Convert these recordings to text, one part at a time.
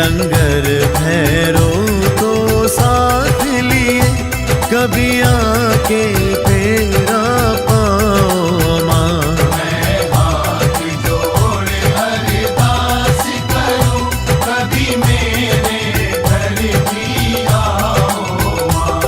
लंगर भैरो को साथ लिए, कभी आके तेरा पाओ माँ। मैं हाथ जोड़ अरदास करूं, कभी मेरे घर भी आओ माँ।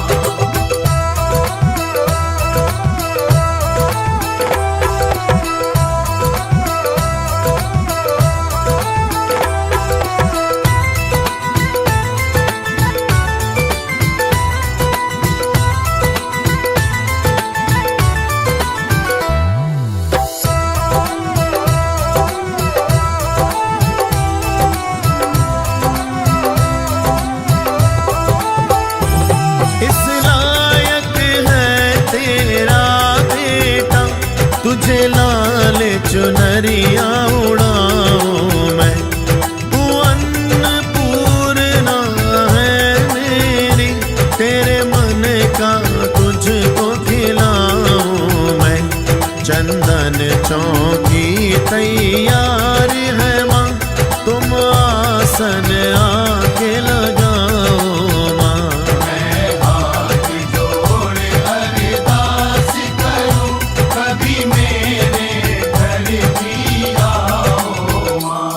इस लायक है तेरा बेटा, तुझे लाल चुनरिया उड़ाऊं मैं। तू अन्नपूर्णा है मेरी, तेरे मन का तुझको खिलाऊं मैं। चंदन चौकी तैयार है माँ, तुम आसन आके लगाओ माँ। मैं हाथ जोड़ अरदास करूं, कभी मेरे घर भी आओ माँ।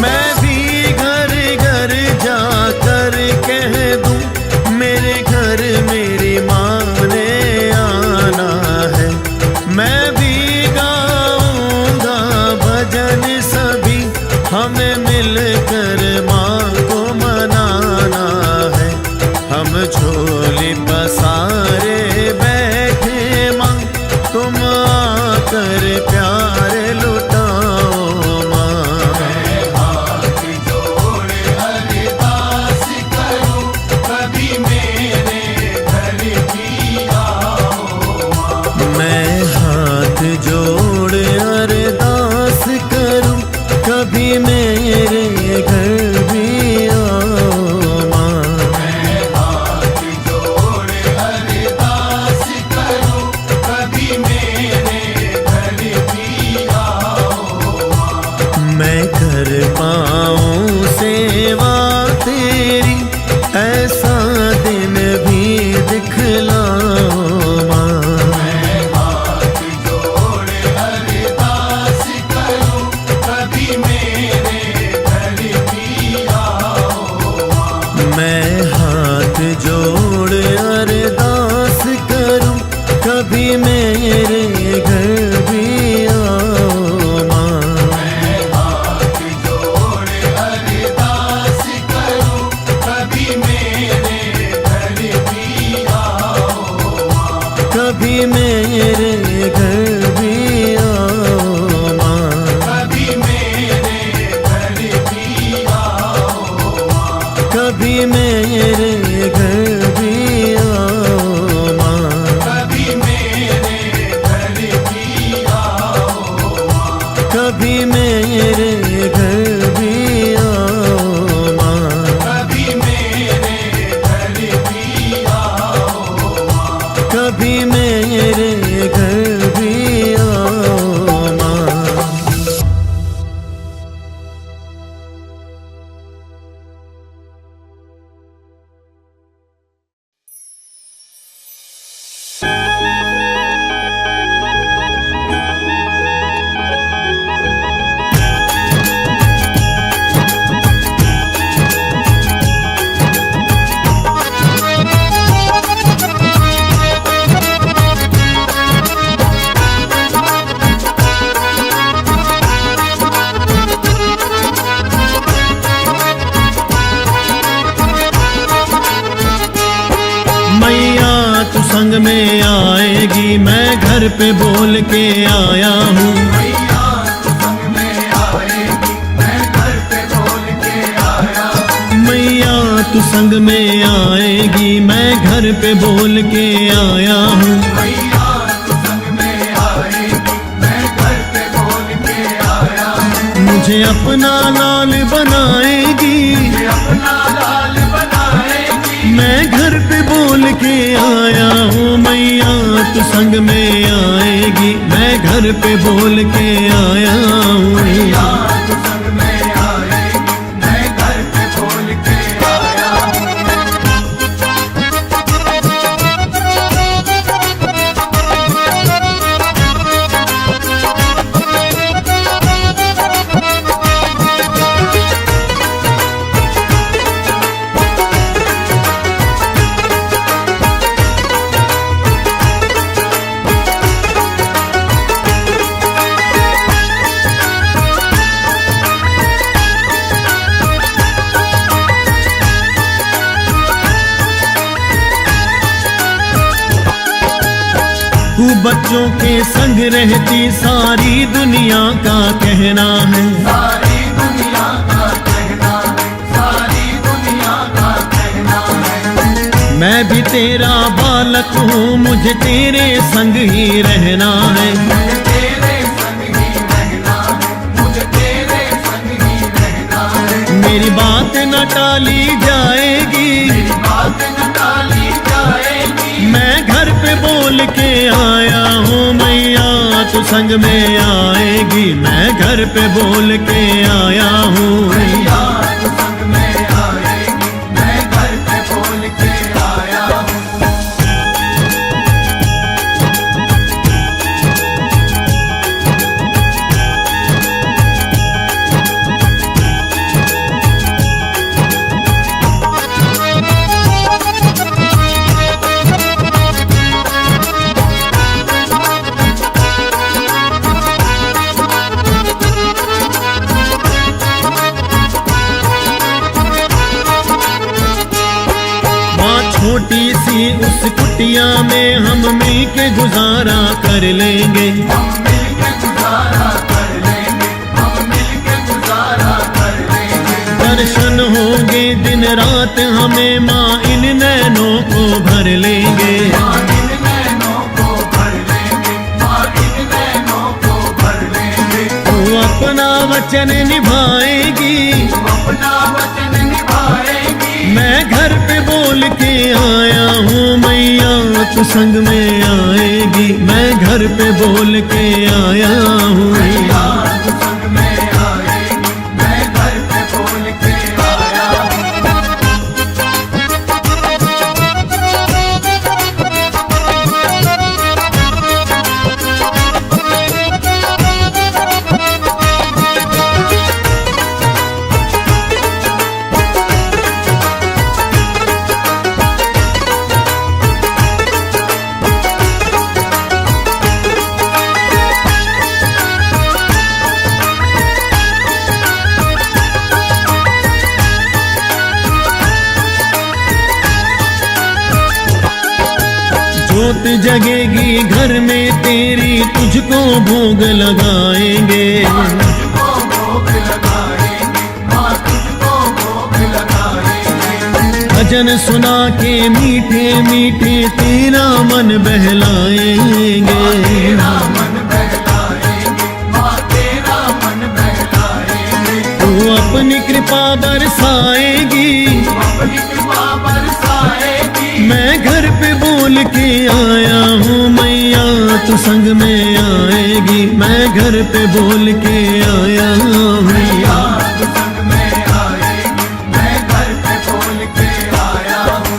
मैं भी घर घर जाकर कह दूं, मेरे घर मेरी माँ ने आना है। मैं भी गाऊंगा भजन सभी, हमें मिलकर माँ को मनाना है। हम झोली पसारे बैठे माँ, तुम आकर प्यार लुटाओ माँ। मैं हाथ जोड़ अरदास करूं, कभी मेरे घर भी आओ माँ। मैं हाथ जोड़ अरदास करूं, कभी मेरे घर भी आओ माँ। मैं हाथ जोड़ अरदास करूं, कभी मेरे घर भी आओ माँ। मैं कर पाऊं सेवा तेरी, ऐसा दिन भी दिखलाओ माँ। मैं हाथ जोड़ अरदास करूं, कभी मेरे घर भी आओ माँ। मैं हाथ जोड़ अरदास करूं, कभी मेरे घर भी आओ माँ। मैं हाथ जोड़ अरदास करूं, कभी मेरे घर भी आओ माँ। कभी मेरे घर भी आओ माँ। कभी मेरे घर भी आओ माँ। कभी मेरे घर भी आओ माँ। कभी मेरे घर भी आओ माँ। कभी मेरे घर भी आओ माँ। कभी मेरे घर भी आओ माँ। कभी मेरे घर भी आओ माँ। संग में आएगी, मैं घर पे बोल के आया हूँ। मैया तू संग में आएगी, मैं घर पे बोल के आया हूँ। मैया तू संग में आएगी, मैं घर पे बोल के आया हूँ। मैया तू संग में आएगी, मैं घर पे बोल के आया हूँ। मुझे अपना लाल बनाएगी, मुझे अपना लाल बनाएगी, मैं घर पे बोल के आया हूँ। मैया तू संग में आएगी, मैं घर पे बोल के आया मैया हूँ। तू संग में आएगी, मैं घर पे बोल के आया हूँ। तू बच्चों के संग रहती, सारी दुनिया का कहना है। सारी दुनिया का कहना है, सारी दुनिया का कहना है। मैं भी तेरा बालक हूँ, मुझे तेरे संग ही रहना है। मुझे तेरे संग ही रहना है, मुझे तेरे संग ही रहना है। मेरी बात न टाली जाएगी, मेरी बात न टाली जाएगी, मैं घर पे बोल के आया हूँ। मैया तू संग में आएगी, मैं घर पे बोल के आया हूँ। मैया तू संग में आएगी, मैं घर पे बोल के आया हूँ। छोटी सी उस कुटिया में हम मिल के गुजारा कर लेंगे। हम मिल के गुजारा कर लेंगे, हम मिल के गुजारा कर लेंगे। दर्शन होंगे दिन रात हमें, माँ इन नैनों को भर लेंगे। माँ इन नैनों को भर लेंगे, माँ इन नैनों को भर लेंगे। तू अपना वचन निभाएगी, तू अपना वचन निभाएगी, मैं घर पे बोल के आया हूँ। मैया तू संग में आएगी, मैं घर पे बोल के आया हूँ। मैया तू संग में आएगी, मैं घर पे बोल के आया हूँ। जोत जगेगी घर में तेरी, तुझको भोग लगाएंगे। तुझको भोग लगाएंगे, माँ तुझको भोग लगाएंगे। भजन सुना के मीठे मीठे तेरा मन बहलाएंगे। तेरा मन बहलाएंगे, माँ तेरा मन बहलाएंगे। तू अपनी कृपा बरसाएगी, अपनी कृपा बरसाएगी, मैं घर पे बोल के आया हूँ। मैया तू संग में आएगी, मैं घर पे बोल के आया मैया हूँ। तू संग में आएगी, मैं घर पे बोल के आया हूँ।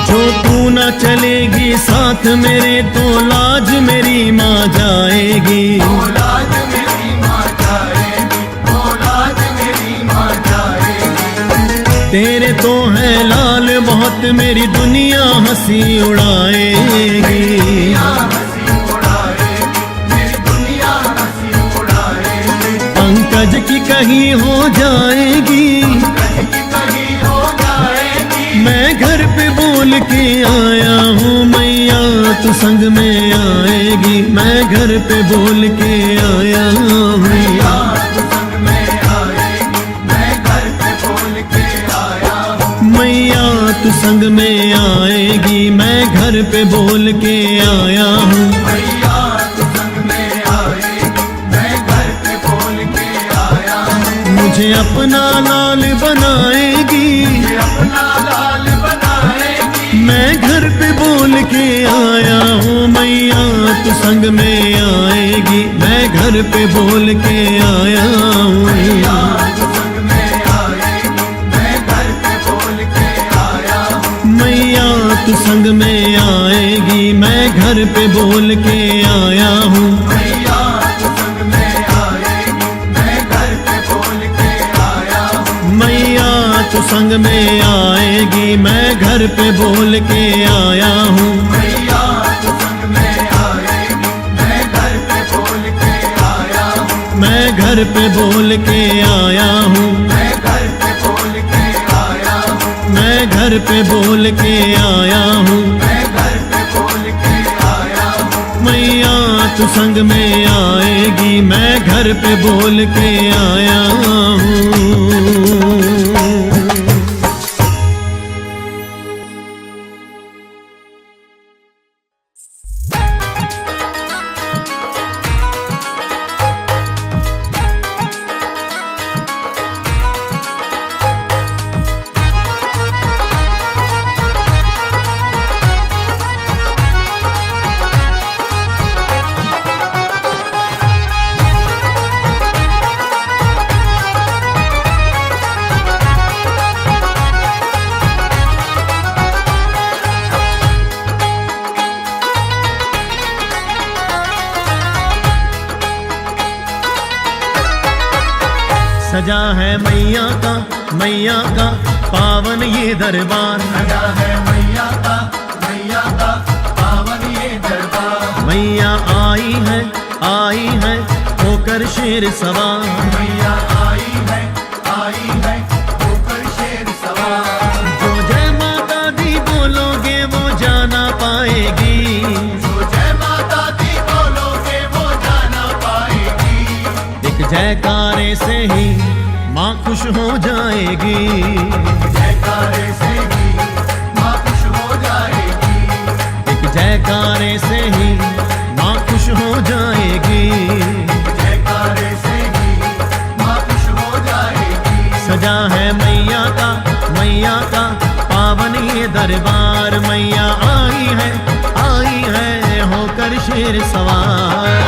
जो तू न चलेगी साथ मेरे, तो लाज मेरी माँ जाएगी। औलाद मेरी माँ जाएगी, औलाद मेरी माँ जाएगी। तेरे तो है लाल बहुत बहुत मेरी दुनिया हंसी उड़ाएगी। दुनिया हंसी उड़ाएगी, मेरी दुनिया हंसी उड़ाएगी। पंकज की कहीं हो जाएगी, पंकज की कहीं हो जाएगी। मैं घर पे बोल के आया हूँ मैया तू संग में आएगी। मैं घर पे बोल के आया हूँ मैया तू संग में आएगी, मैं घर पे बोल के आया हूँ। मैया तू संग में आएगी, मैं घर पे बोल के आया हूँ। मैया तू संग में आएगी, मैं घर पे बोल के आया हूँ। मुझे अपना लाल बनाएगी, मुझे अपना लाल बनाएगी। मैं घर पे बोल के आया हूँ मैया तू संग में आएगी। मैं घर पे बोल के आया हूँ। मैया तू संग में आएगी, मैं घर पे बोल के आया हूँ। मैया तू संग में आएगी, मैं घर पे बोल के आया हूँ। मैया तू संग में आएगी, मैं घर पे बोल के आया हूँ। मैया तू संग में आएगी, मैं घर पे बोल के आया हूँ। मैया तू संग में आएगी, मैं घर पे बोल के आया हूँ। मैं घर पे बोल के आया हूँ। मैं घर पे बोल के आया हूँ। मैं घर पे बोल के आया हूँ। मैं घर पे बोल के आया हूँ। मैया तू संग में आएगी, मैं घर पे बोल के आया हूँ। सजा है मैया का पावन ये दरबार। सजा है मैया का पावन ये दरबार। मैया आई है होकर शेर सवार। मैया आई है होकर शेर सवार। जो जय माता दी बोलोगे वो जाना पाएगी। जो जय माता दी बोलोगे वो जाना पाएगी। एक जयकारे से ही माँ खुश हो जाएगी। जयकारे से ही माँ खुश हो जाएगी। एक जयकारे से ही माँ खुश हो जाएगी। जयकारे से ही माँ खुश हो जाएगी। सजा है मैया का पावन ये दरबार। मैया आई है होकर शेर सवार।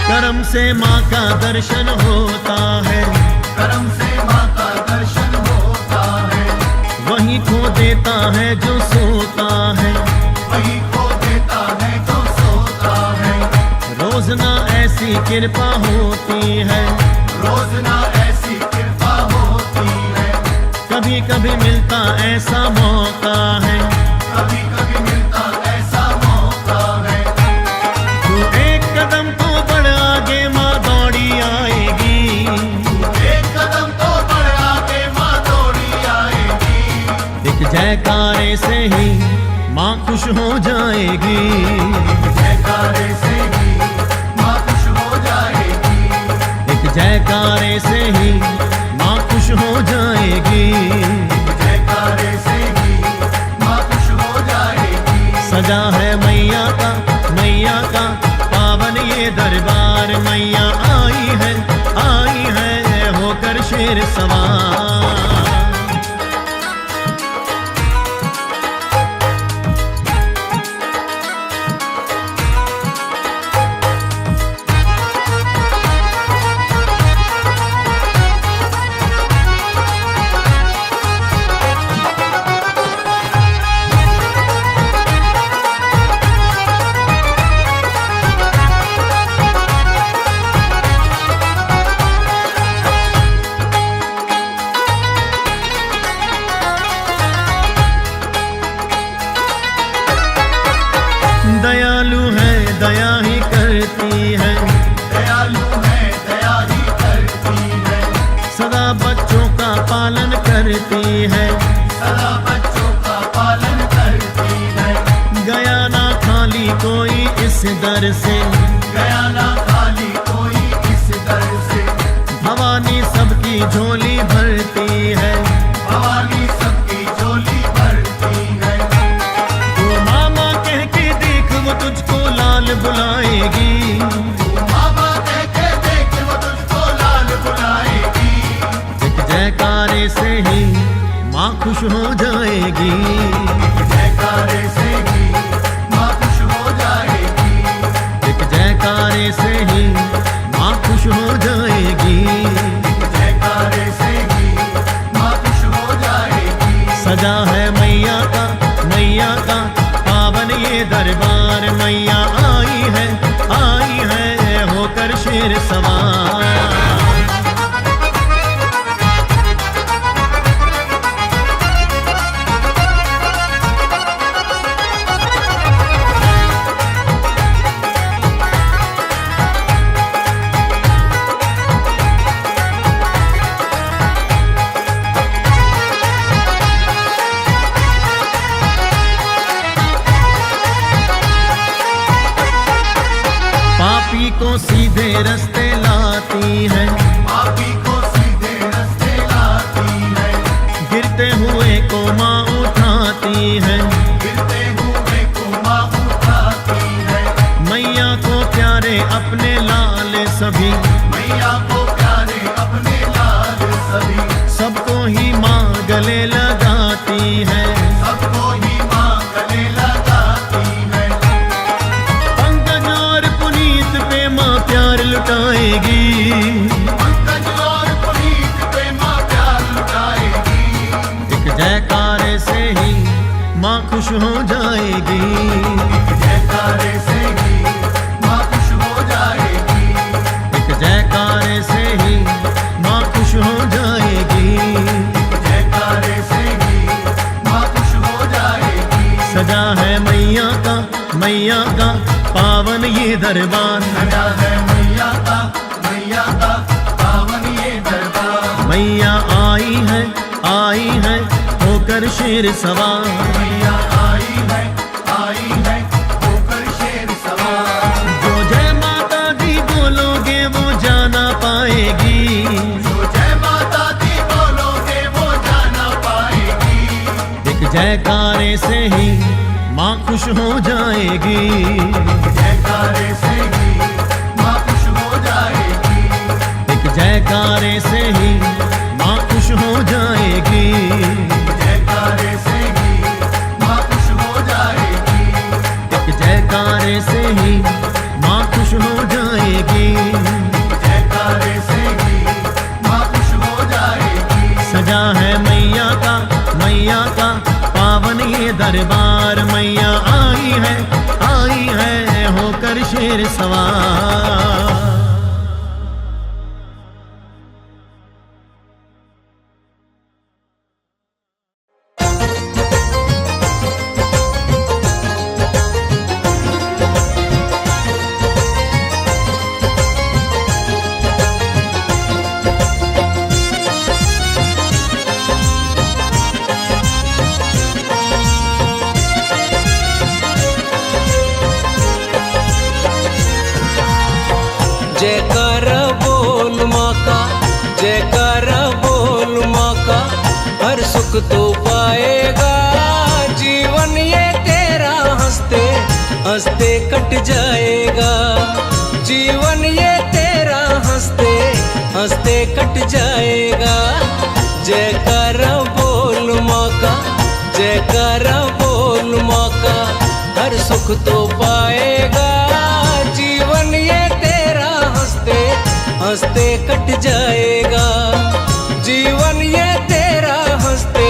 करम से माँ का दर्शन होता है। करम से माँ का दर्शन होता है। वही खो देता है जो सोता है। वही खो देता है जो सोता है। रोज ना ऐसी कृपा होती है। रोज ना ऐसी कृपा होती है। कभी कभी मिलता ऐसा मौका है। कभी कभी मिलता ऐसा मौका है। तू एक कदम तो बढ़ आगे माँ दौड़ी आएगी। एक कदम तो बढ़ आगे माँ दौड़ी आएगी। एक जयकारे से ही माँ खुश हो जाएगी। जयकारे से ही माँ खुश हो जाएगी। एक जयकारे से ही माँ खुश हो जाएगी। जयकारे से ही माँ खुश हो जाएगी। सजा है मैया का पावन ये दरबार। मैया आई है होकर शेर सवार। दयालु है, दया ही करती है। सदा बच्चों का पालन करती है, सदा बच्चों का पालन करती है। गया ना खाली कोई इस दर से, गया ना खाली कोई इस दर से। भवानी सबकी झोली भरती है, भवानी सबकी झोली भरती है। वो मामा कह के देख वो तुझको लाल बुलाएगी, मामा कह के देख वो तुझको लाल बुलाएगी। एक जयकारे से ही माँ खुश हो जाएगी, जयकारे से ही माँ खुश हो जाएगी। एक जयकारे से ही माँ खुश हो जाएगी। जयकारे से ही माँ खुश हो जाएगी। सजा है मैया का पावन ये दरबार, मैया आई है होकर शेर सवार। पापी को सीधे रास्ते लाती है, पापी को सीधे रास्ते लाती है। गिरते हुए को माँ उठाती है, गिरते हुए को माँ उठाती है। मैया को प्यारे अपने लाल सभी, मैया को प्यारे अपने लाल सभी। सबको ही माँ गले लगाती है, सबको ही माँ गले लगाती है। पंकज और पुनीत पे माँ प्यार लुटाएगी, पंकज और पुनीत पे माँ प्यार लुटाएगी। एक जयकारे से ही माँ खुश हो जाएगी, जयकारे से ही माँ खुश हो जाएगी। एक जयकारे से ही माँ खुश हो जाएगी। जयकारे से ही माँ खुश हो जाएगी। सजा है मैया का पावन ये दरबार, सजा है मैया का पावन ये दरबार। मैया आई है होकर शेर सवार। मैया आई है होकर शेर सवार। जो जय माता दी बोलोगे वो जाना पाएगी, जो जय माता दी बोलोगे वो जाना पाएगी। एक जयकारे से ही माँ खुश हो जाएगी, जयकारे से ही माँ खुश हो जाएगी। एक जयकारे से ही माँ खुश हो जाएगी। जयकारे से ही माँ खुश हो जाएगी। एक जयकारे से ही माँ खुश हो जाएगी। जयकारे से ही माँ खुश हो जाएगी। सजा है मैया का पावन ये दरबार, मैया आई है होकर शेर सवार। जयकारा बोल माँ का, जयकारा बोल माँ का, हर सुख तो पाएगा। जीवन ये तेरा हंसते हंसते कट जाएगा। जीवन ये तेरा हंसते हंसते कट जाएगा। जयकारा बोल माँ का, जयकारा बोल माँ का, हर सुख तो पाएगा। जीवन ये तेरा हंसते हंसते कट जाएगा। जीवन ये तेरा हंसते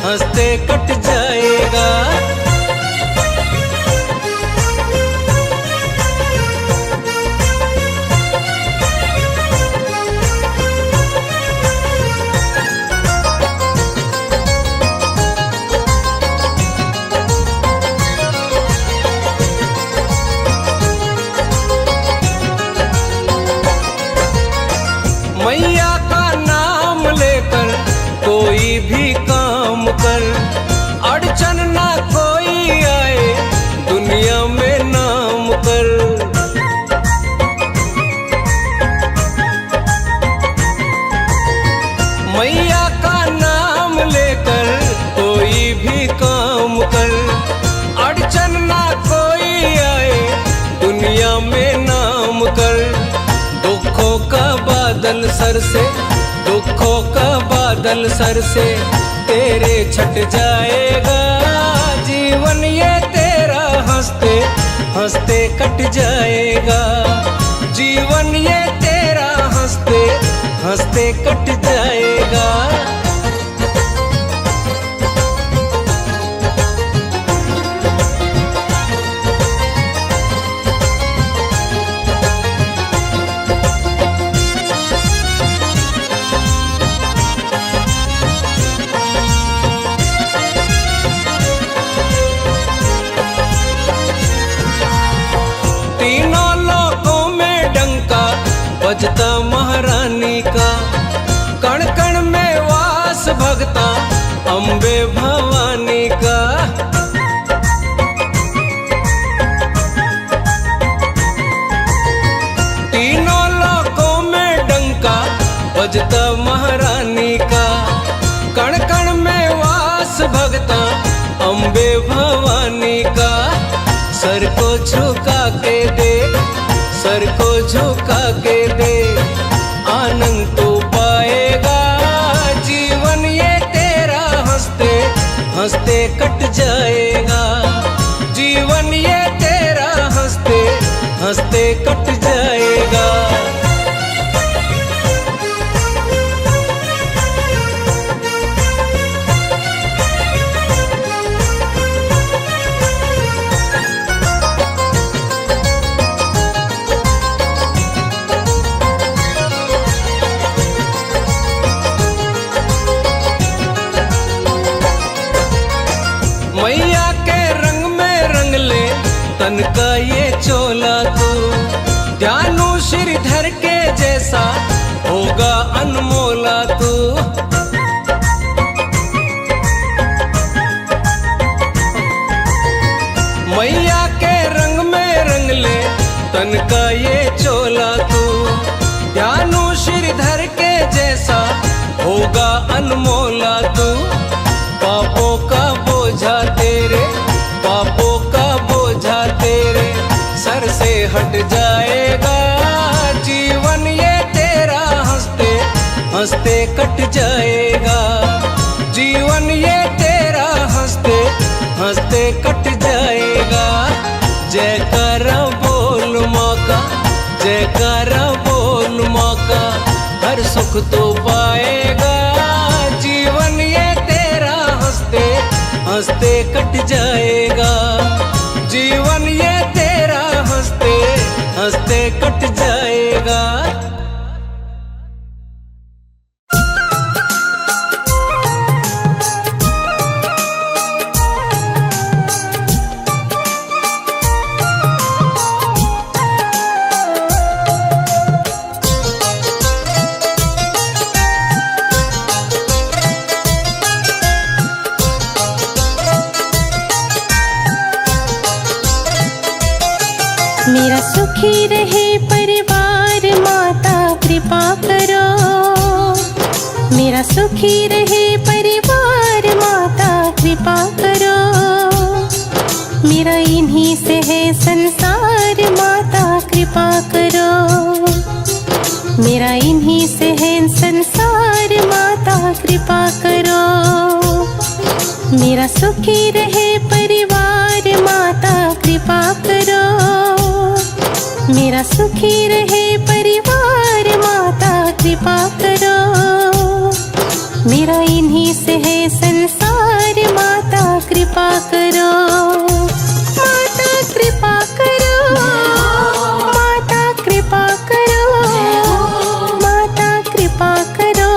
हंसते कट जाएगा। बादल सर से, दुखों का बादल सर से तेरे छट जाएगा। जीवन ये तेरा हंसते हंसते कट जाएगा। जीवन ये तेरा हंसते हंसते कट जाएगा। तीनों लोकों में डंका बजता महारानी का, कण कण में वास भगता अम्बे भवानी का। तीनों लोकों में डंका बजता महारानी का, कण कण में वास भगता अम्बे भवानी का। सर को झुका के दे, सर को झुका के दे, आनंद तो पाएगा। जीवन ये तेरा हंसते हंसते कट जाएगा। जीवन ये तेरा हंसते हंसते कट जाएगा। मैया के रंग में रंग ले तन का ये चोला तू, ध्यानु श्रीधर के जैसा होगा अनमोला तू। मैया के रंग में रंग ले तन का ये चोला तू, ध्यानु श्रीधर के जैसा होगा अनमोला तू। पापों का बोझा तेरे, पापों का बोझा तेरे सर से हट जाएगा। जीवन ये तेरा हंसते हंसते कट जाएगा। जीवन ये तेरा हंसते हंसते कट जाएगा। जयकारा बोल माँ का, जयकारा बोल माँ का, हर सुख तो पाएगा। जीवन ये हंसते हंसते कट जाएगा। जीवन ये तेरा हंसते हंसते कट जाएगा। मेरा सुखी रहे परिवार माता कृपा करो। मेरा सुखी रहे परिवार माता कृपा करो। मेरा इन्हीं से है संसार माता कृपा करो। मेरा इन्हीं से है संसार माता कृपा करो। मेरा सुखी रहे परिवार माता कृपा करो। मेरा सुखी रहे परिवार माता कृपा करो। मेरा इन्हीं से है संसार माता कृपा करो। माता कृपा करो। माता कृपा करो। माता कृपा करो।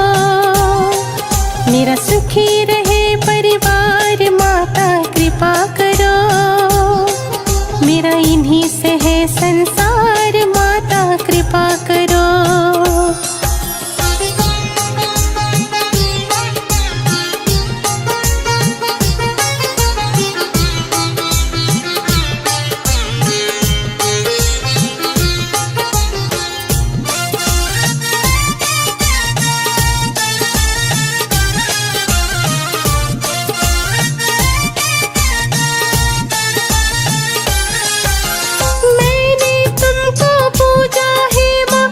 मेरा सुखी रहे परिवार माता कृपा करो। मेरा इन्हीं से है संसार माता कृपा करो। मैंने तुमको पूजा है माँ,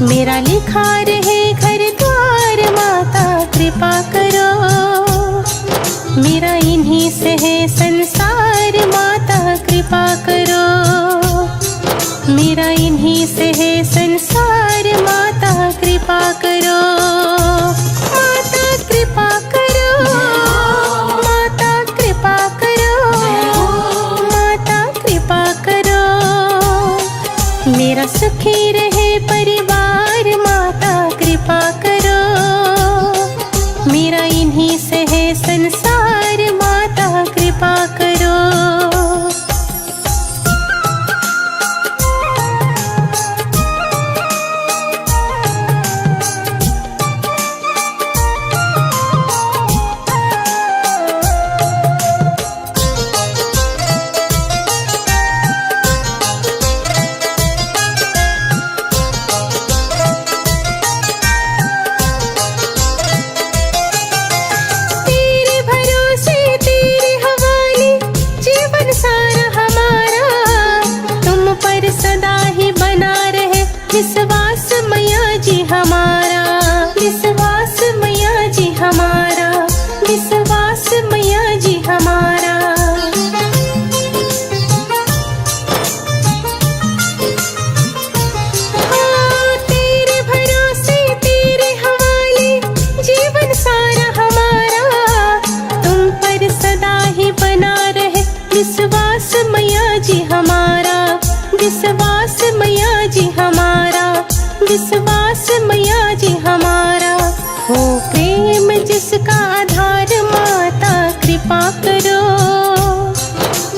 मेरा लिखा रहे घर द्वार माता कृपा करो। मेरा इन्हीं से है संसार माता कृपा करो। मेरा इन्हीं से है संसार माता कृपा करो। माता कृपा करो, माता कृपा करो, माता कृपा करो। मेरा सुखी रहे परिवार माता कृपा करो। मेरा इन्हीं से है संसार माता कृपा करो। विश्वास मैया जी हमारा, विश्वास मैया जी हमारा, विश्वास मैया जी हमारा। हाँ, तेरे भरोसे तेरे हवाले जीवन सारा हमारा। तुम पर सदा ही बना रहे विश्वास मैया जी हमारा, विश्वास मैया जी हमारा, विश्वास मैया जी हमारा। हो प्रेम जिसका आधार माता कृपा करो।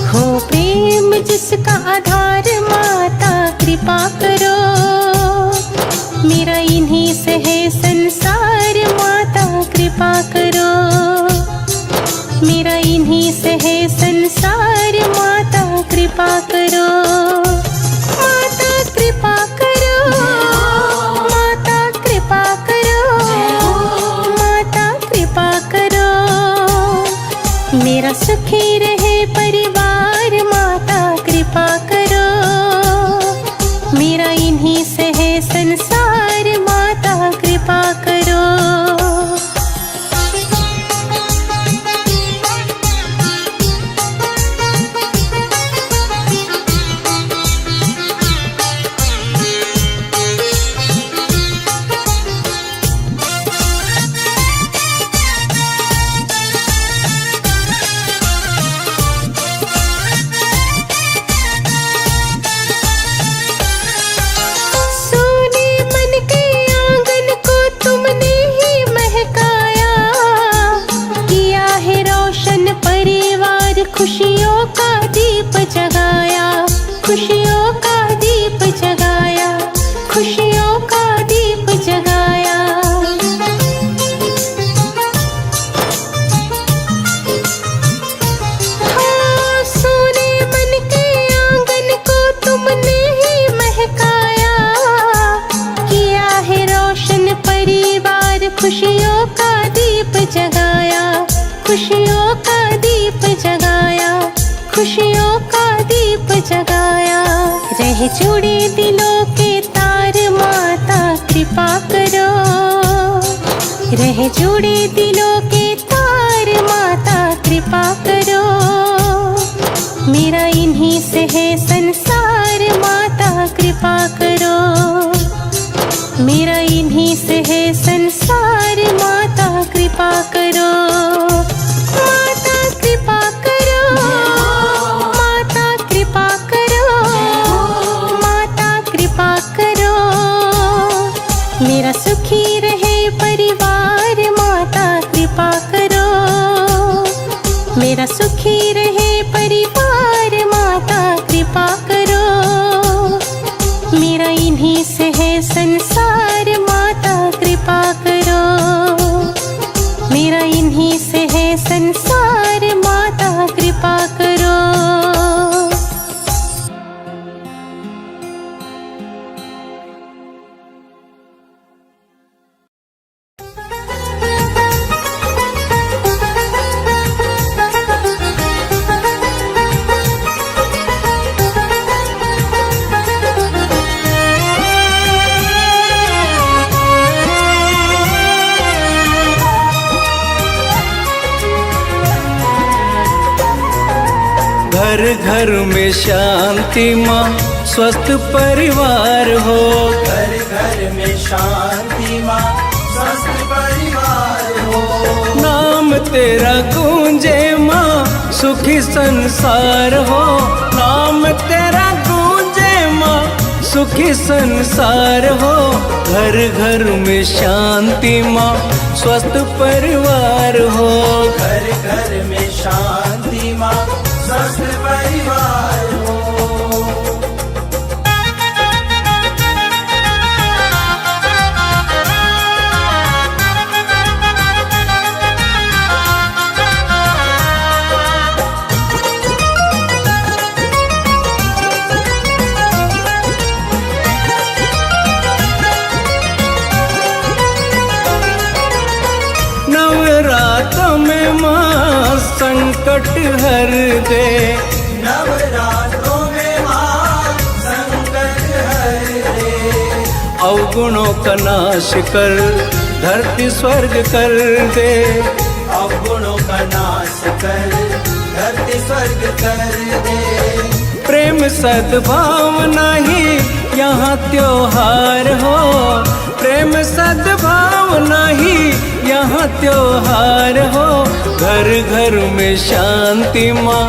हो प्रेम जिसका आधार माता कृपा करो। मेरा इन्हीं से है संसार माता कृपा करो। मेरा इन्हीं से है संसार माता कृपा करो। माता कृपा करो, माता कृपा करो, माता कृपा करो। मेरा सुखी रहे परिवार माता कृपा करो। मेरा इन्हीं से है संसार माता कृपा करो। खुशियों का दीप जगाया, खुशियों का दीप जगाया, खुशियों का दीप जगाया। हाँ, सोने मन के आंगन को तुमने ही महकाया। किया है रोशन परिवार, खुशियों का दीप जगाया, खुशियों का दीप जगाया, खुशियों का दीप जगाया। रह जुड़े दिलों के तार माता कृपा करो। रह जुड़े दिलों के तार माता कृपा करो। मेरा इन्हीं से है संसार माता कृपा करो। मेरा इन्हीं से है संसार माता कृपा करो। माता कृपा करो, माता कृपा करो, माता कृपा करो। मेरा सुखी रहे परिवार माता कृपा करो। मेरा सुखी रहे परिवार माता कृपा करो। मेरा इन्हीं से है संसार माता कृपा करो। मेरा इन्हीं से है संसार माता कृपा करो। घर घर में शांति माँ स्वस्थ परिवार हो। घर घर में शांति माँ स्वस्थ परिवार हो। नाम तेरा गूंजे माँ सुखी संसार हो। नाम तेरा गूंजे माँ सुखी संसार हो। घर घर में शांति माँ स्वस्थ परिवार हो। घर घर में शांति माँ स्वस्थ परिवार हो। नवरात में माँ संकट हर दे। नवरात्रों में माँ संकट हर दे। अवगुणों का नाश कर धरती स्वर्ग कर दे। अवगुणों का नाश कर धरती स्वर्ग कर दे। प्रेम सद्भावना ही यहाँ त्योहार हो। प्रेम सद्भावना ही यहाँ त्योहार हो। घर घर में शांति माँ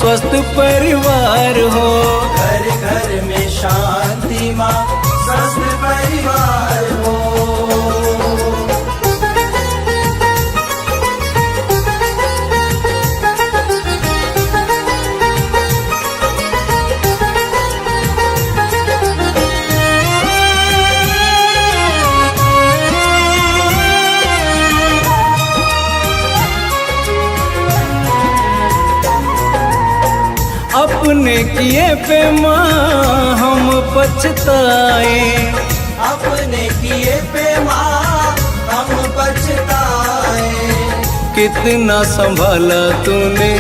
स्वस्थ परिवार हो। घर घर में शांति माँ स्वस्थ परिवार हो। अपने किए पे माँ हम पछताए। अपने किए पे माँ हम पछताए। कितना संभाला तूने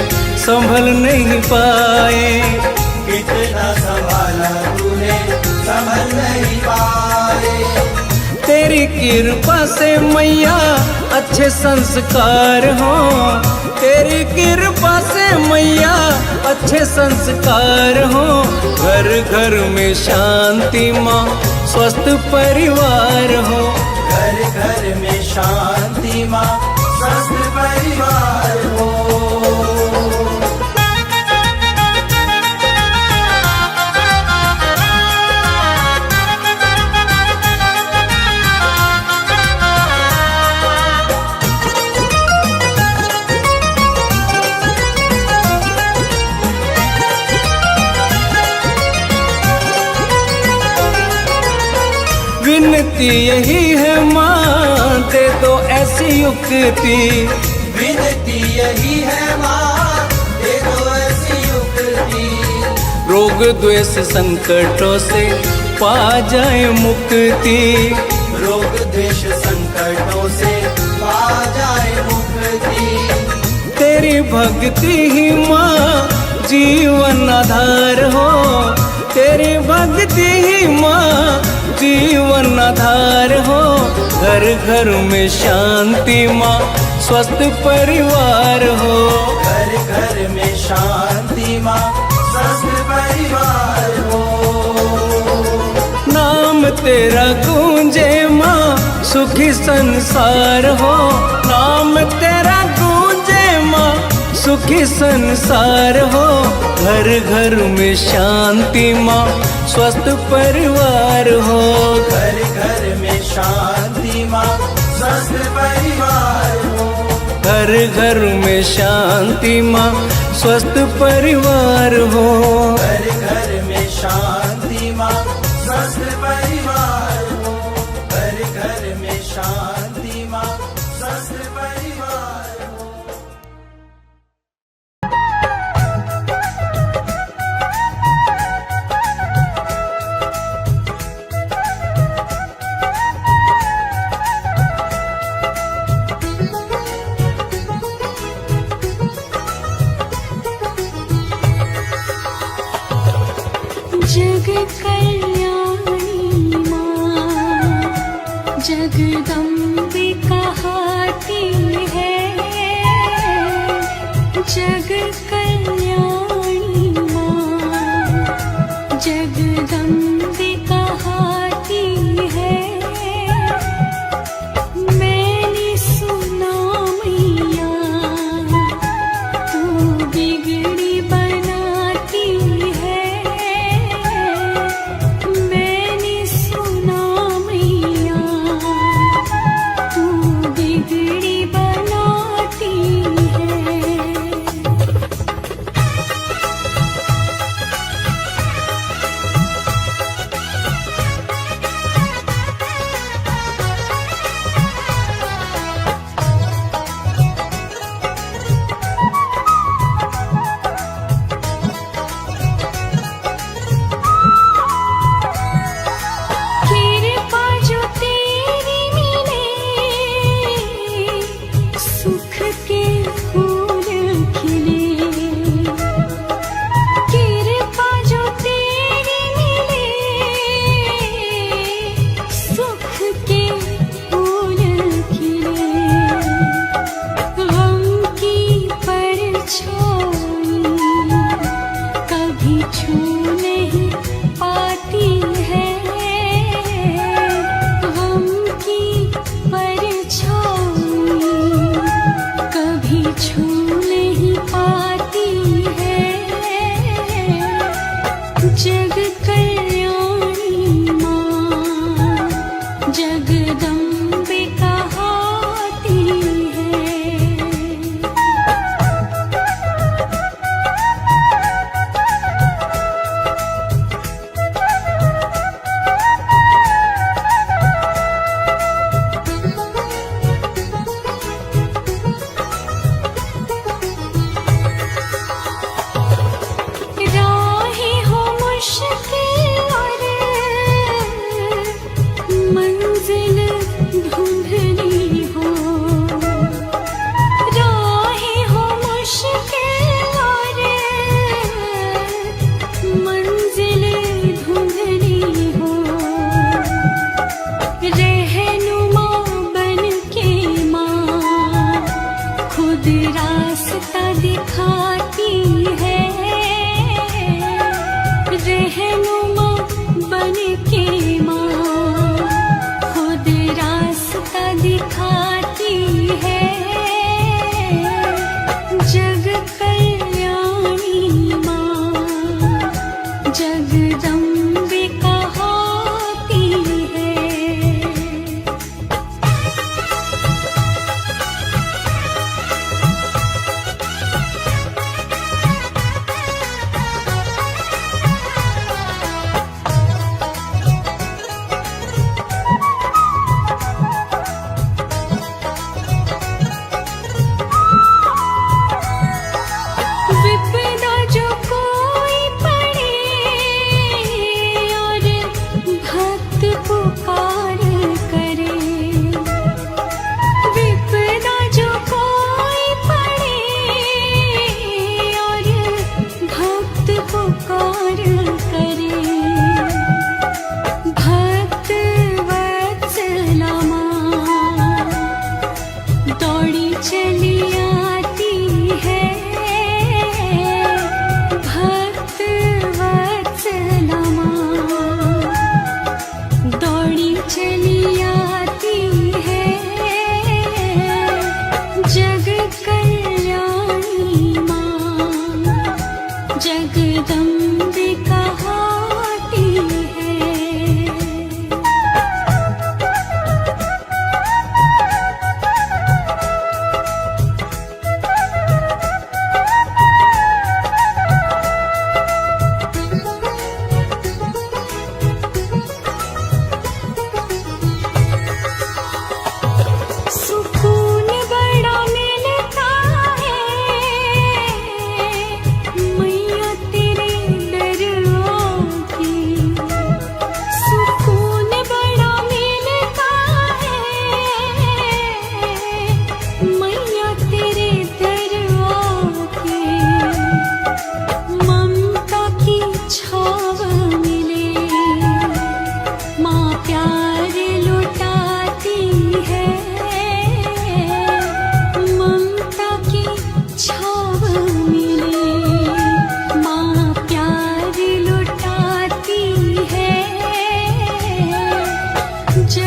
संभल नहीं पाए। कितना संभाला तूने संभल नहीं पाए। तेरी कृपा से मैया अच्छे संस्कार हो। तेरी कृपा से मैया अच्छे संस्कार हो। घर घर में शांति माँ स्वस्थ परिवार हो। घर घर में शांति माँ स्वस्थ परिवार हो। विनती यही है माँ दे दो ऐसी युक्ति। विनती यही है माँ दे दो ऐसी युक्ति। रोग द्वेष संकटों से पा जाए मुक्ति। रोग द्वेष संकटों से पा जाए मुक्ति। तेरी भक्ति ही माँ जीवन आधार हो। तेरी भक्ति ही माँ जीवन आधार हो। घर घर में शांति माँ स्वस्थ परिवार हो। घर घर में शांति माँ स्वस्थ परिवार हो। नाम तेरा गूंजे माँ सुखी संसार हो। नाम तेरा गूंजे माँ सुखी संसार हो। घर घर में शांति माँ स्वस्थ परिवार हो। घर घर में शांति माँ स्वस्थ परिवार हो। घर घर में शांति माँ स्वस्थ परिवार हो। घर घर में शांति माँ स्वस्थ परिवार हो। घर घर में शांति माँ स्वस्थ परिवार हो। जग कल्याणी माँ जगदम्बे कहाती है। जग कल्याणी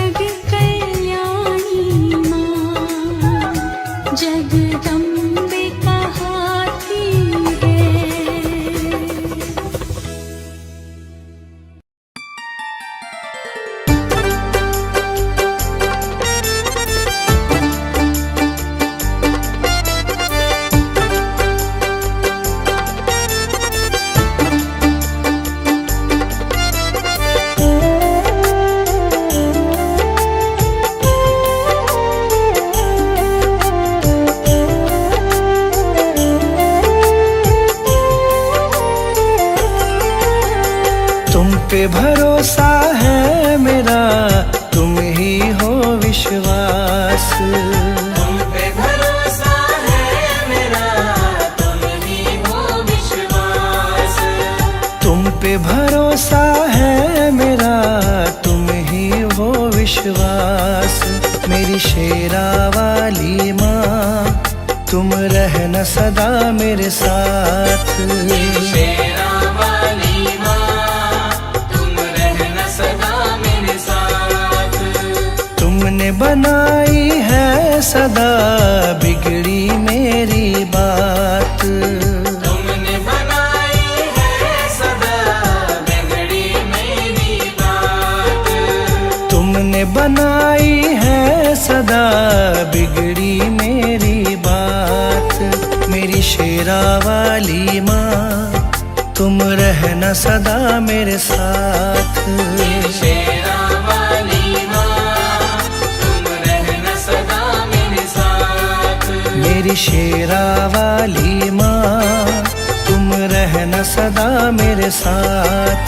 जग कल्याणी माँ, जगदम्बे कहाती है। तुम पे भरोसा है मेरा, तुम ही हो विश्वास। तुम पे भरोसा है मेरा, तुम ही हो विश्वास। तुम पे भरोसा है मेरा, तुम ही हो विश्वास। मेरी शेरा वाली माँ, तुम रहना सदा मेरे साथ। शेरा वाली माँ, तुम रहना सदा मेरे साथ। तुमने बनाई है सदा बिगड़ी मेरी बात। तुमने बनाई है सदा बिगड़ी मेरी बात। तुमने बनाई है सदा बिगड़ी मेरी बात। मेरी शेरा वाली माँ, तुम रहना सदा मेरे साथ। शेरा वाली माँ, तुम रहना सदा मेरे साथ। मेरी शेरा वाली माँ, तुम रहना सदा मेरे साथ।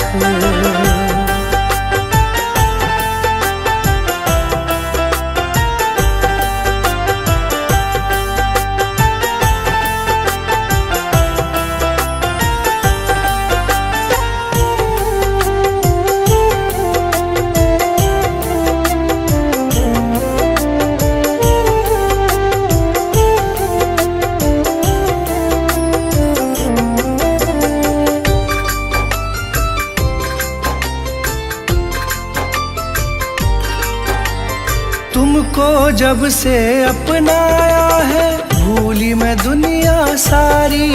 तुमको जब से अपनाया है, भूली मैं दुनिया सारी।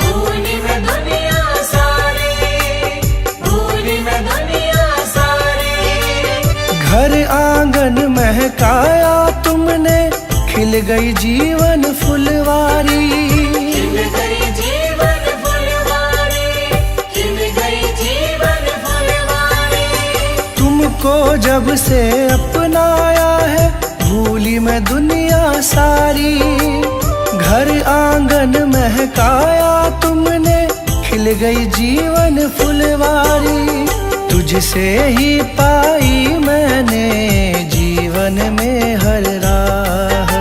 भूली मैं दुनिया सारी, भूली मैं दुनिया सारी। घर आंगन महकाया तुमने, खिल गई जीवन फुलवारी। खिल गई जीवन फुलवारी, खिल गई जीवन फुलवारी। तुमको जब से अपनाया है, भूली मैं दुनिया सारी। घर आंगन महकाया तुमने, खिल गई जीवन फुलवारी। तुझसे ही पाई मैंने जीवन में हर राह।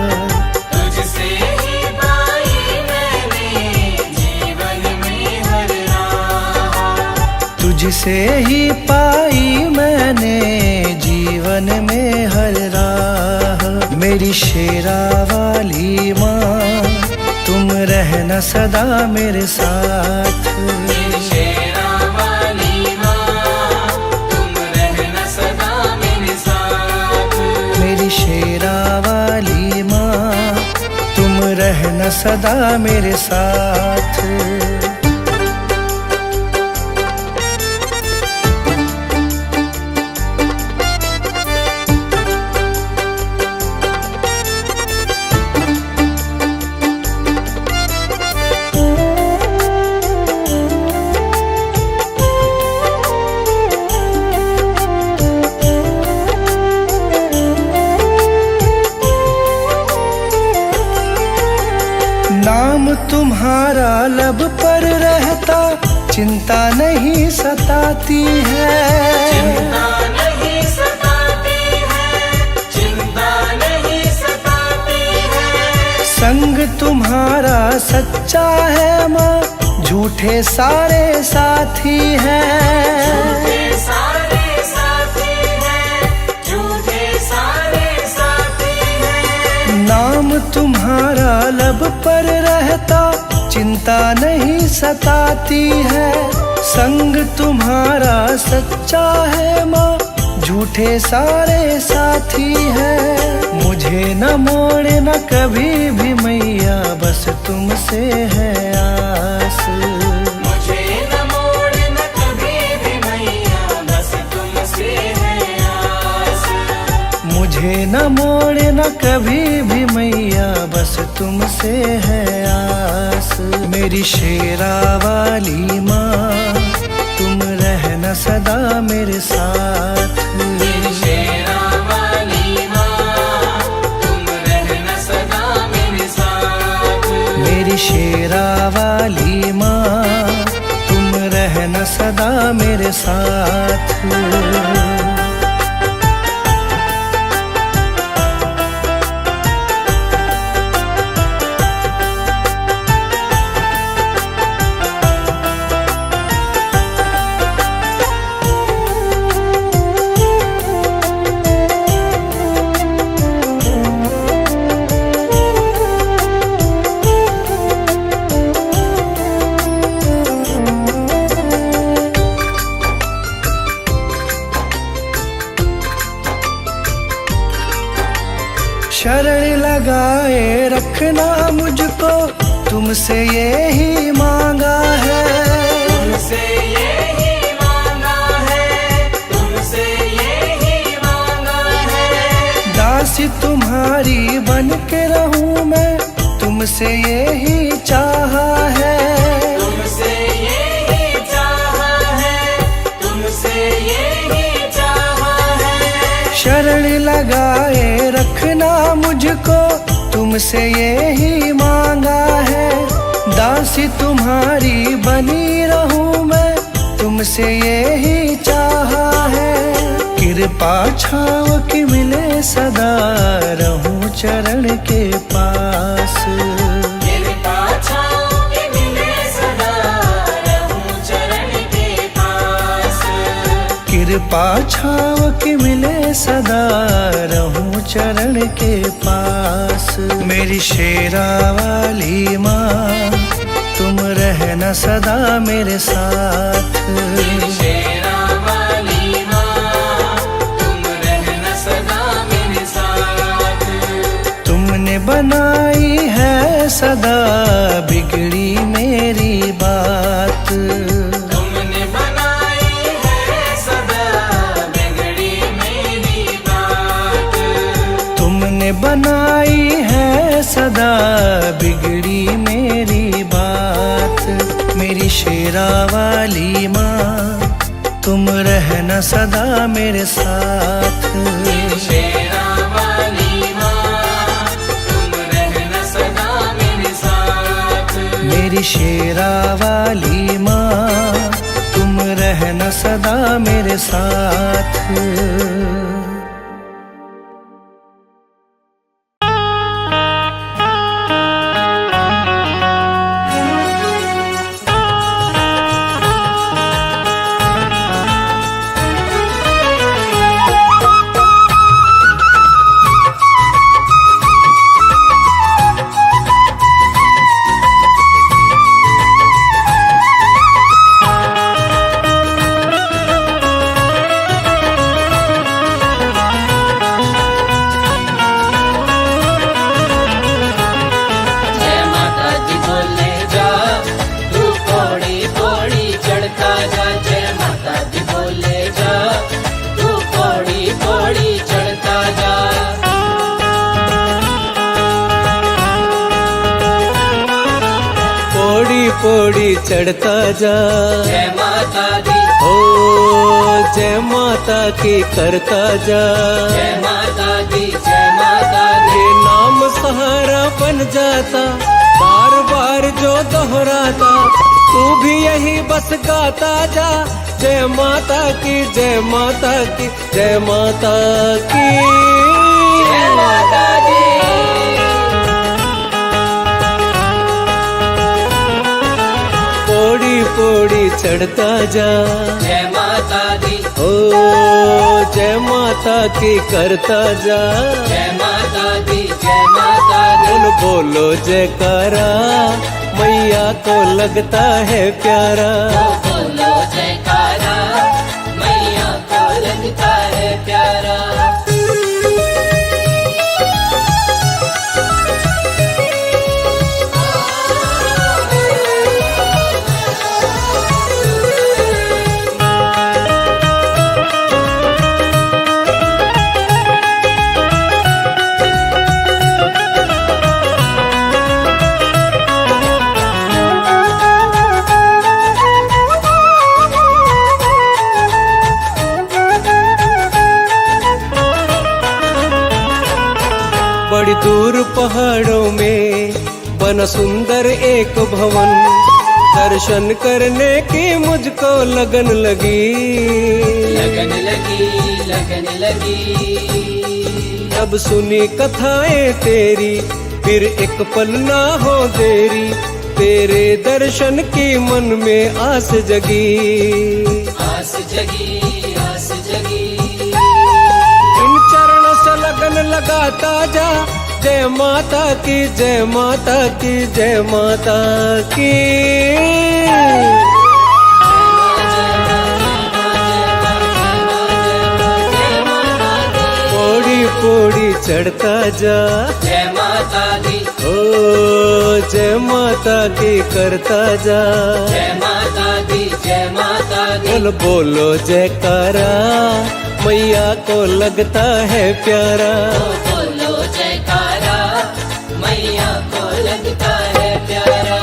तुझसे ही पाई मैंने जीवन में हर राह। तुझसे ही पाई मैंने जीवन में हर राह। मेरी शेरा वाली माँ, तुम रहना सदा मेरे साथ। शेरा वाली माँ, तुम रहना सदा मेरे साथ। मेरी शेरा वाली माँ, तुम रहना सदा मेरे साथ। नाम तुम्हारा लब पर रहता, चिंता नहीं सताती है। चिंता नहीं सताती है, चिंता नहीं सताती है। संग तुम्हारा सच्चा है माँ, झूठे सारे साथी हैं। झूठे सारे साथी हैं, झूठे सारे साथी हैं। नाम तुम्हारा लब पर रहता, चिंता नहीं सताती है। संग तुम्हारा सच्चा है माँ, झूठे सारे साथी हैं। मुझे न मोड़ना कभी भी मैया, बस तुमसे है आस। मुझे न मोड़ना कभी भी मैया, बस तुमसे है आस। मुझे न मोड़ना कभी भी मैया, बस तुमसे है आस। मेरी शेरा वाली माँ, तुम रहना सदा मेरे साथ। मेरी शेरा वाली माँ, तुम रहना सदा मेरे साथ। मेरी शेरा वाली माँ, तुम रहना सदा मेरे साथ। शरण लगाए रखना मुझको, तुमसे यही मांगा है। तुमसे यही मांगा है, तुमसे यही मांगा है। दासी तुम्हारी बन के रहूं मैं, तुमसे यही चाहा है। तुमसे यही चाहा है, तुमसे यही चाहा है। शरण लगाए रखना मुझको, तुमसे यही मांगा है। दासी तुम्हारी बनी रहूं मैं, तुमसे यही चाहा है। कृपा छाव की मिले सदा, रहूं चरण के पास। कृपा छाँव के मिले सदा, रहूं चरण के पास। कृपा छाव की मिले सदा, रहूं चरण के पास। मेरी शेरा वाली माँ, तुम रहना सदा मेरे साथ। मेरी शेरा वाली माँ, तुम रहना सदा मेरे साथ। तुमने बनाई है सदा बिगड़ी मेरी बात। तुमने बनाई है सदा बिगड़ी मेरी बात। तुमने बनाई है सदा बिगड़ी मेरी बात। मेरी शेरा वाली माँ, तुम रहना सदा मेरे साथ। मेरी शेरा वाली माँ, तुम रहना सदा मेरे साथ। मेरी शेरा वाली माँ, तुम रहना सदा मेरे साथ। पौड़ी चढ़ता जा। जय माता दी, ओ जय माता की करता जा। जय माता दी, जय माता दी। ये नाम सहारा बन जाता, बार बार जो दोहराता, तू भी यही बस गाता जा। जय माता की, जय माता की, जय माता की, जय माता दी। पौड़ी पौड़ी चढ़ता जा। जय माता दी, ओ जय माता की करता जा। जय माता दी, जय माता दी। बोल बोलो जयकारा, मैया को लगता है प्यारा। बोलो जयकारा, मैया को लगता है प्यारा। बड़ी दूर पहाड़ों में बना सुंदर एक भवन, दर्शन करने की मुझको लगन लगी, लगन लगी, लगन लगी। जब सुनी कथाएं तेरी फिर एक पल ना हो देरी, तेरे दर्शन की मन में आस जगी, आस जगी, आस जगी। इन चरणों से लगन लगाता जा, जय माता की, जय माता की, जय माता की। पौड़ी पौड़ी चढ़ता जा, जय माता दी, ओ जय माता की करता जा, जय माता दी, जय माता दी। बोल बोलो जयकारा, मैया को लगता है प्यारा, बोलो जयकारा, मैया को लगता है प्यारा।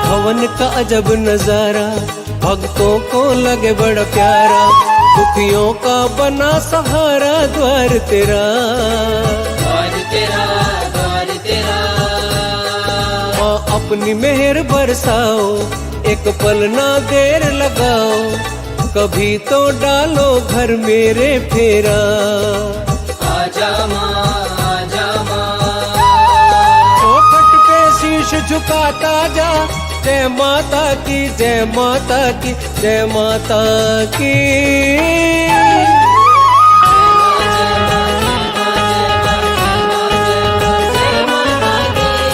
भवन का अजब नजारा भक्तों को लगे बड़ा प्यारा, दुखियों का बना सहारा द्वार तेरा, द्वार तेरा, द्वार तेरा। माँ अपनी मेहर बरसाओ, एक पल ना देर लगाओ, कभी तो डालो घर मेरे फेरा। आजा माँ, आजा माँ। चौखट पे शीश झुकाता जा, जय माता की, जय माता की, जय माता की।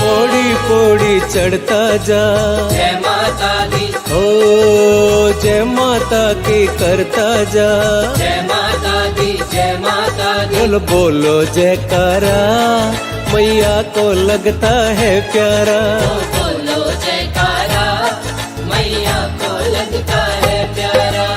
पौड़ी पौड़ी चढ़ता जा, जय माता दी, ओ जय माता की करता जा, जय माता दी, जय माता दी। बोल बोलो जयकारा, मैया को लगता है प्यारा, बोलो जयकारा, मैया को लगता है प्यारा।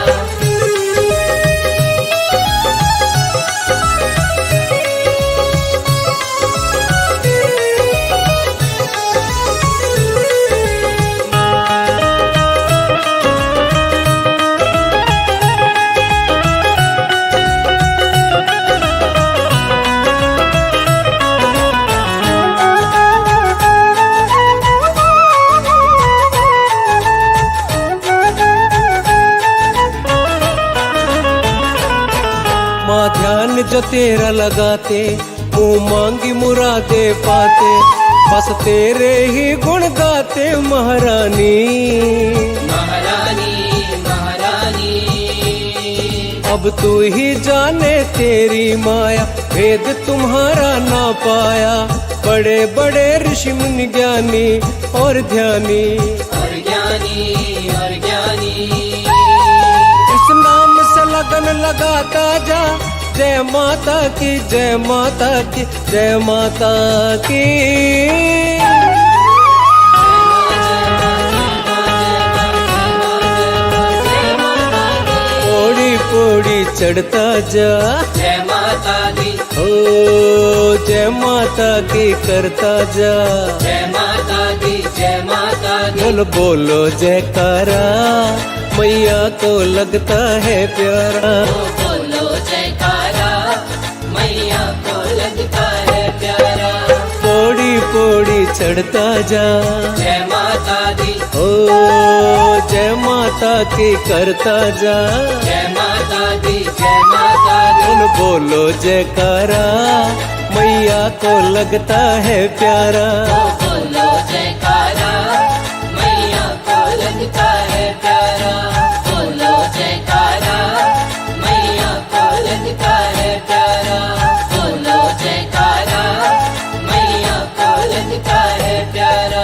माँ ध्यान जो तेरा लगाते, मुँह मांगी मुरादे पाते, बस तेरे ही गुण गाते महारानी, महारानी, महारानी। अब तू ही जाने तेरी माया, भेद तुम्हारा ना पाया, बड़े बड़े ऋषि मुनि ज्ञानी और ध्यानी, और ज्ञानी, और ज्ञानी। इस नाम से लगन लगाता जा, जय माता की, जय माता की, जय माता की। पौड़ी पौड़ी चढ़ता जा, जय माता दी, ओ जय माता की करता जा, जय माता दी, जय माता दी। बोल बोलो जयकारा, मैया को लगता है प्यारा, बोलो जयकारा, मैया को लगता है प्यारा। पौड़ी पौड़ी चढ़ता जा। जय माता दी, ओ जय माता की करता जा। जय माता दी, जय माता दी। उन बोलो जयकारा, मैया को लगता है प्यारा। बोलो जयकारा, मैया को लगता है प्यारा। बोलो जयकारा, मैया को लगता है प्यारा। बोलो जयकारा, मैया को लगता है प्यारा।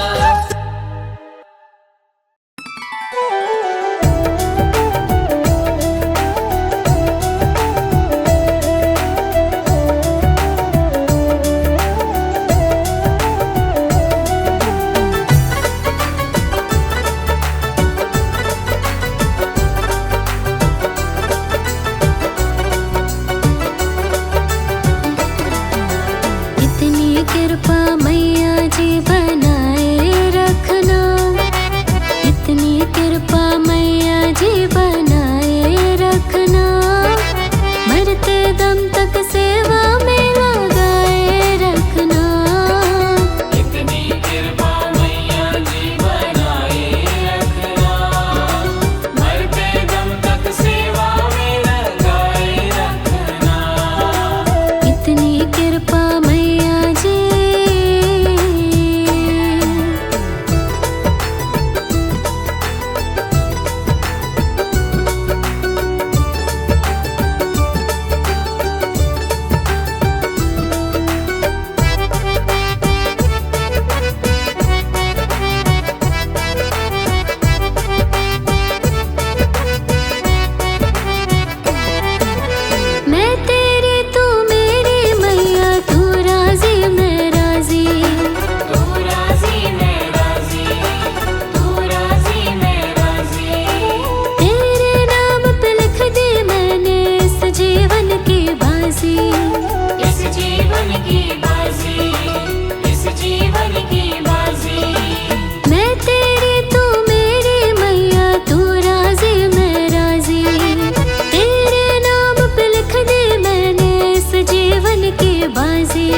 इतनी कृपा मैया जी बनाए रखना। इतनी कृपा मैया जी बनाए रखना। मरते दम तक सेवा में लगाए रखना। इतनी कृपा मैया जी बनाए रखना। मरते दम तक सेवा में लगाए रखना। इतनी कृपा मैया जी। मैं तेरी तू मेरी मैया, तू राजी मैं राजी। तू राजी मैं राजी, तू राजी मैं राजी। तेरे नाम पे लिख दी मैंने इस जीवन की बाजी। इस जीवन की बाजी, इस जीवन की बाजी। मैं तेरी तू मेरी मैया, तू राजी मैं राजी। तेरे नाम पे लिख दी मैंने इस जीवन की बाजी।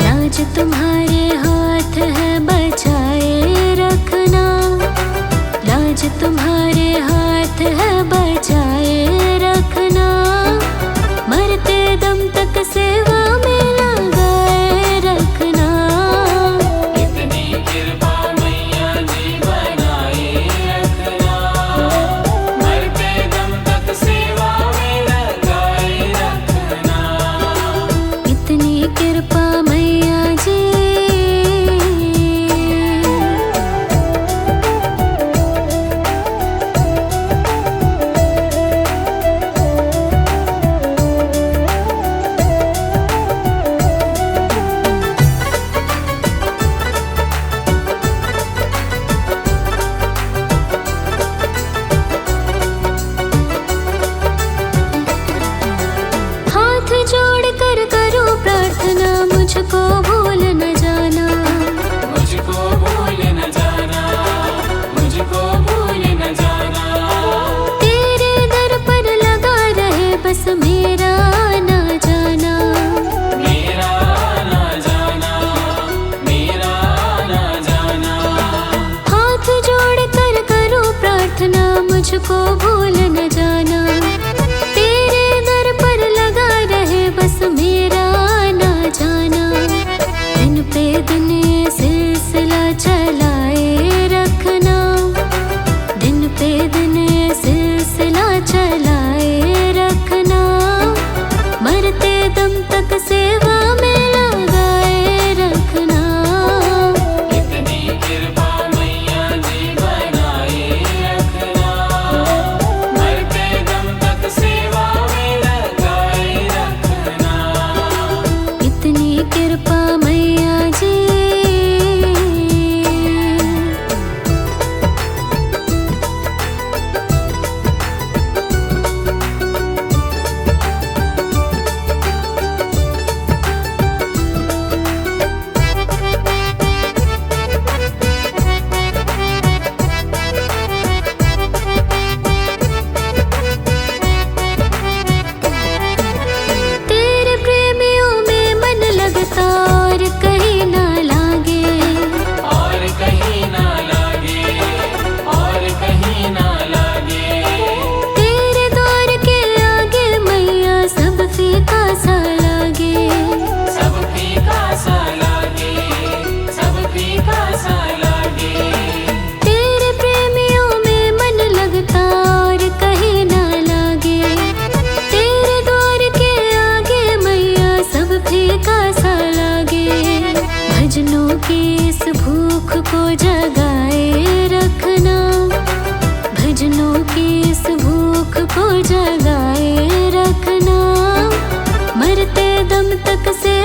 लाज तुम्हारे हाथ है बचाए रखना। लाज तुम्हारे हाथ है बचाए रखना। मरते दम तक सेवा में लगाए रखना। इतनी कृपा मैया जी बनाए रखना। मरते दम तक सेवा में लगाए रखना। इतनी कृपा मैया जी। हाथ जोड़ कर करो प्रार्थना, मुझको भूल न जाना। मुझको भूल न जाना, मुझको भूल न जाना। तेरे दर पर लगा रहे बस मेरा ना जाना। मेरा ना जाना, मेरा ना जाना। हाथ जोड़ कर करो प्रार्थना, मुझको भूल न जाना। तेरे दर पर लगा रहे बस मेरा ना जाना। जगाए रखना, मरते दम तक से